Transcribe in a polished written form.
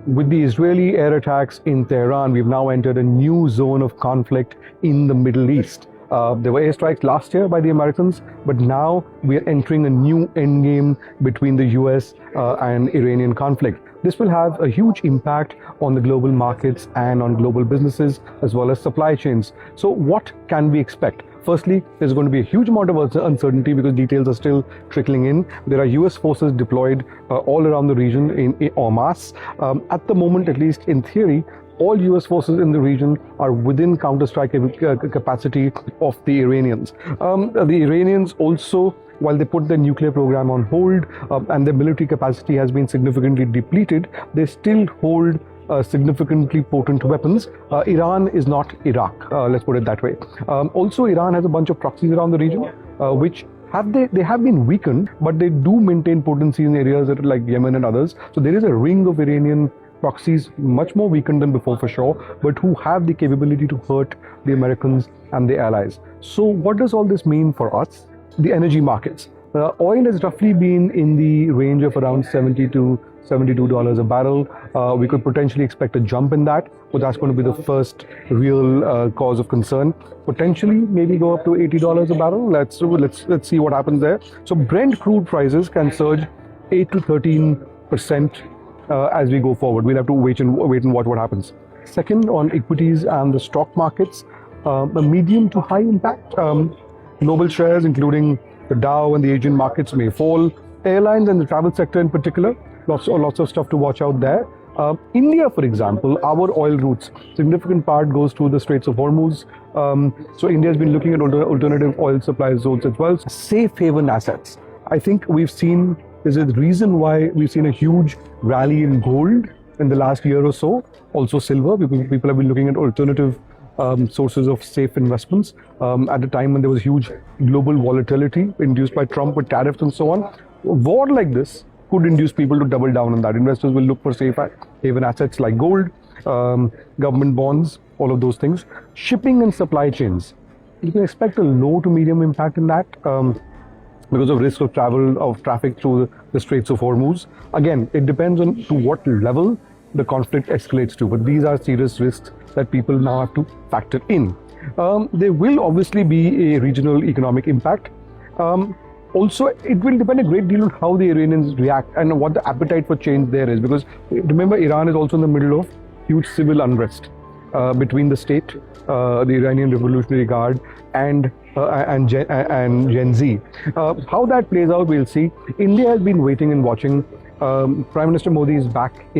with the Israeli air attacks in Tehran, we've now entered a new zone of conflict in the Middle East. There were airstrikes last year by the Americans, but now we are entering a new endgame between the US and Iranian conflict. This will have a huge impact on the global markets and on global businesses as well as supply chains. So what can we expect? Firstly, there's going to be a huge amount of uncertainty because details are still trickling in. There are US forces deployed all around the region in en masse. At the moment, at least in theory, all US forces in the region are within counter-strike capacity of the Iranians. The Iranians also, while they put their nuclear program on hold and their military capacity has been significantly depleted, they still hold significantly potent weapons. Iran is not Iraq, let's put it that way. Also, Iran has a bunch of proxies around the region, which they have been weakened, but they do maintain potency in areas like Yemen and others. So there is a ring of Iranian proxies, much more weakened than before for sure, but who have the capability to hurt the Americans and the allies. So what does all this mean for us? The energy markets. Oil has roughly been in the range of around $70 to $72 a barrel. We could potentially expect a jump in that, but that's going to be the first real cause of concern. Potentially, maybe go up to $80 a barrel. Let's see what happens there. So Brent crude prices can surge 8 to 13% as we go forward. We'll have to wait and watch what happens. Second, on equities and the stock markets, a medium to high impact. Global shares, including the Dow and the Asian markets, may fall. Airlines and the travel sector in particular, lots of stuff to watch out there. India, for example, our oil routes, significant part goes through the Straits of Hormuz. So India has been looking at alternative oil supply zones as well. Safe haven assets. I think there's a reason why we've seen a huge rally in gold in the last year or so. Also silver. People have been looking at alternative sources of safe investments at a time when there was huge global volatility induced by Trump with tariffs and so on. A war like this could induce people to double down on that. Investors will look for safe haven assets like gold, government bonds, all of those things. Shipping and supply chains. You can expect a low to medium impact in that because of risk of traffic through the Straits of Hormuz. Again, it depends on to what level the conflict escalates to, but these are serious risks that people now have to factor in. There will obviously be a regional economic impact. Also, it will depend a great deal on how the Iranians react and what the appetite for change there is, because remember, Iran is also in the middle of huge civil unrest between the state, the Iranian Revolutionary Guard, and Gen Z. How that plays out, we'll see. India has been waiting and watching. Prime Minister Modi is back